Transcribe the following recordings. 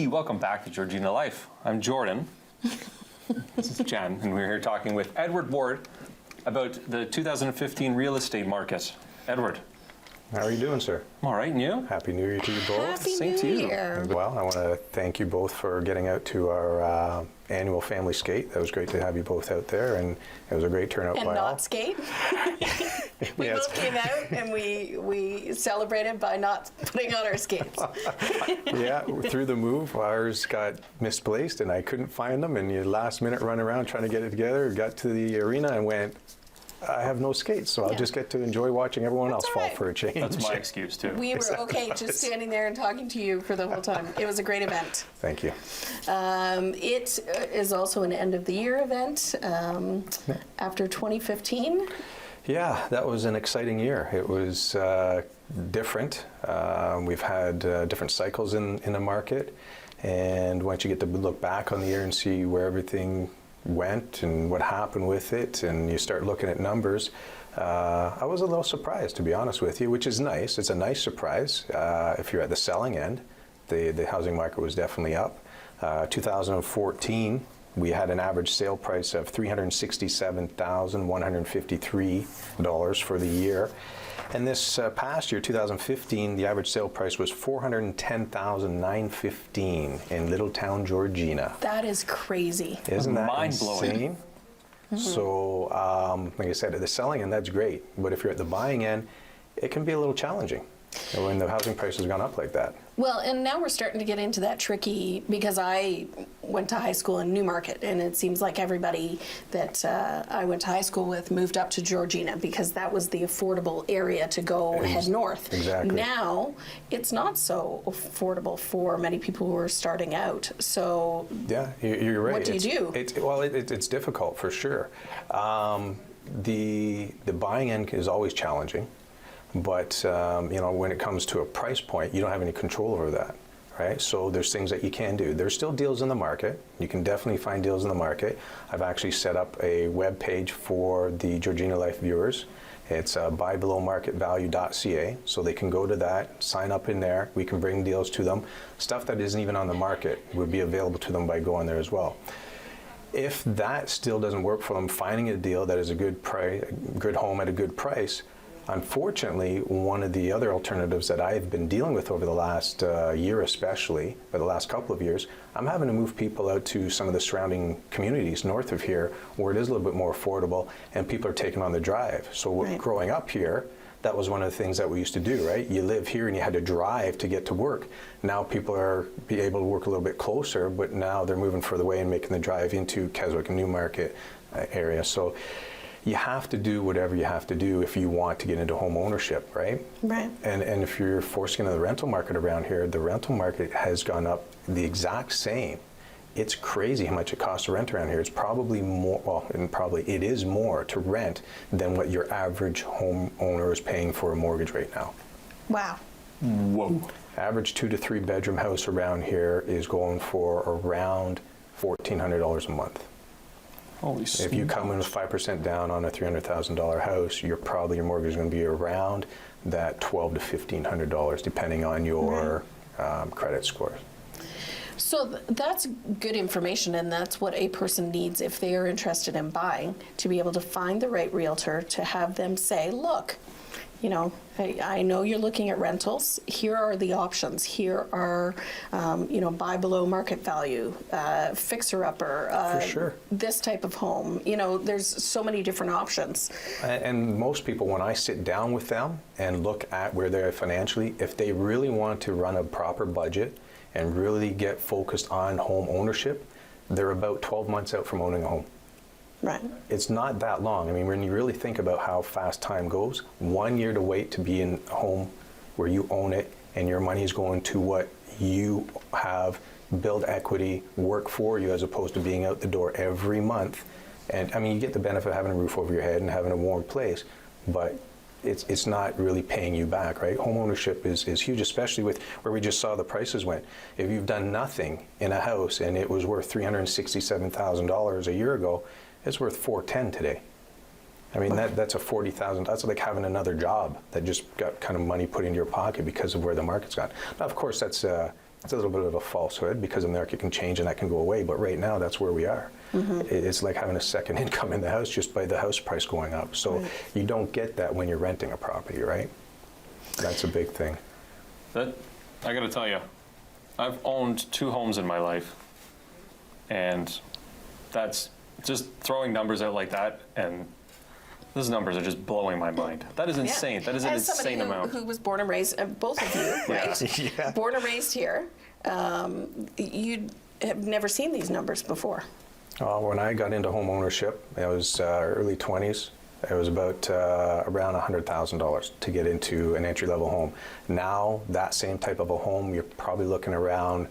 Hey, welcome back to Georgina Life. I'm Jordan. This is Jen, and we're here talking with Edward Ward about the 2015 real estate market. Edward. How are you doing, sir? I'm all right, and you? Happy New Year to you both. Same to you. Well, I want to thank you both for getting out to our annual family skate. That was great to have you both out there, and it was a great turnout And by all. not skate. We both came out and we celebrated by not putting on our skates. Yeah, through the move, ours got misplaced, and I couldn't find them, and you last minute run around trying to get it together, got to the arena and went, I have no skates, so I'll just get to enjoy watching everyone else fall for a change. That's my excuse, too. We were okay just standing there and talking to you for the whole time. It was a great event. Thank you. It is also an end of the year event after 2015. Yeah, that was an exciting year. It was different. We've had different cycles in the market, and once you get to look back on the year and see where everything went and what happened with it, and you start looking at numbers, I was a little surprised, to be honest with you, which is nice. It's a nice surprise if you're at the selling end. The housing market was definitely up. 2014, we had an average sale price of $367,153 for the year. And this past year, 2015, the average sale price was $410,915 in Littletown, Georgina. That is crazy. Isn't that mind-blowing. insane? So, like I said, at the selling end, that's great. But if you're at the buying end, it can be a little challenging when the housing price has gone up like that. Well, and now we're starting to get into that tricky, because I went to high school in Newmarket, and it seems like everybody that I went to high school with moved up to Georgina because that was the affordable area to go head north. Exactly. Now, it's not so affordable for many people who are starting out. So Yeah, you're right. What do you do? It's difficult for sure. The buying end is always challenging. But when it comes to a price point, you don't have any control over that, right? So there's things that you can do. There's still deals in the market. You can definitely find deals in the market. I've actually set up a web page for the Georgina Life viewers. It's buybelowmarketvalue.ca, so they can go to that, sign up in there. We can bring deals to them. Stuff that isn't even on the market would be available to them by going there as well. If that still doesn't work for them, finding a deal that is a good price, a good home at a good price. Unfortunately, one of the other alternatives that I've been dealing with over the last year especially, or the last couple of years, I'm having to move people out to some of the surrounding communities north of here where it is a little bit more affordable and people are taking on the drive. So growing up here, that was one of the things that we used to do, right? You live here and you had to drive to get to work. Now people are able to work a little bit closer, but now they're moving further away and making the drive into Keswick and Newmarket area. So you have to do whatever you have to do if you want to get into home ownership, right? Right. And if you're forced into the rental market around here, the rental market has gone up the exact same. It's crazy how much it costs to rent around here. It's probably more, it is more to rent than what your average homeowner is paying for a mortgage right now. Wow. Whoa. Average 2 to 3 bedroom house around here is going for around $1,400 a month. Holy If you come in with 5% down on a $300,000 house, your mortgage is going to be around that $1,200 to $1,500, depending on your credit scores. So that's good information, and that's what a person needs if they are interested in buying, to be able to find the right realtor, to have them say, look, I know you're looking at rentals. Here are the options. Here are, buy below market value, fixer-upper, For sure. This type of home. There's so many different options. And most people, when I sit down with them and look at where they're financially, if they really want to run a proper budget and really get focused on home ownership, they're about 12 months out from owning a home. Right. It's not that long. I mean, when you really think about how fast time goes, 1 year to wait to be in a home where you own it and your money is going to what you have, build equity, work for you, as opposed to being out the door every month. And I mean, you get the benefit of having a roof over your head and having a warm place, but it's not really paying you back, right? Home ownership is huge, especially with where we just saw the prices went. If you've done nothing in a house and it was worth $367,000 a year ago, it's worth $410,000 today. I mean, that's a $40,000. That's like having another job that just got kind of money put into your pocket because of where the market's gone. Now, of course, that's It's a little bit of a falsehood because the market can change and that can go away, but right now that's where we are. It's like having a second income in the house just by the house price going up. So you don't get that when you're renting a property, right? That's a big thing. That, I gotta tell you, I've owned 2 homes in my life, and that's just throwing numbers out like that, and those numbers are just blowing my mind. That is insane. That is an As somebody insane amount. who was born and raised, both of you, right? Yeah. Born and raised here, you have never seen these numbers before. When I got into home ownership, it was early 20s. It was about around $100,000 to get into an entry-level home. Now, that same type of a home, you're probably looking around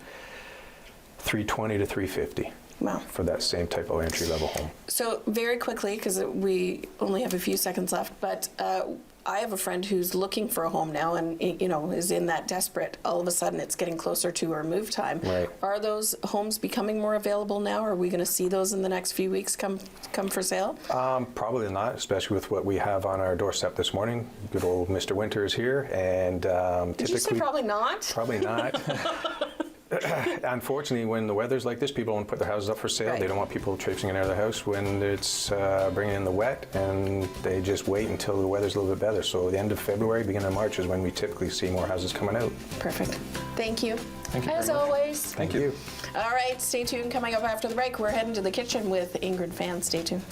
$320 to $350 Wow. for that same type of entry-level home. So very quickly, because we only have a few seconds left, but I have a friend who's looking for a home now and, you know, is in that desperate, all of a sudden it's getting closer to her move time. Right. Are those homes becoming more available now? Are we going to see those in the next few weeks come for sale? Probably not, especially with what we have on our doorstep this morning. Good old Mr. Winter is here, and Did you say probably not? Probably not. Unfortunately, when the weather's like this, people don't put their houses up for sale. Right. They don't want people traipsing in and out of the house when it's bringing in the wet, and they just wait until the weather's a little bit better. So the end of February, beginning of March is when we typically see more houses coming out. Perfect. Thank you. Thank you As very much. always. Thank you. All right, stay tuned. Coming up after the break, we're heading to the kitchen with Ingrid Fan. Stay tuned.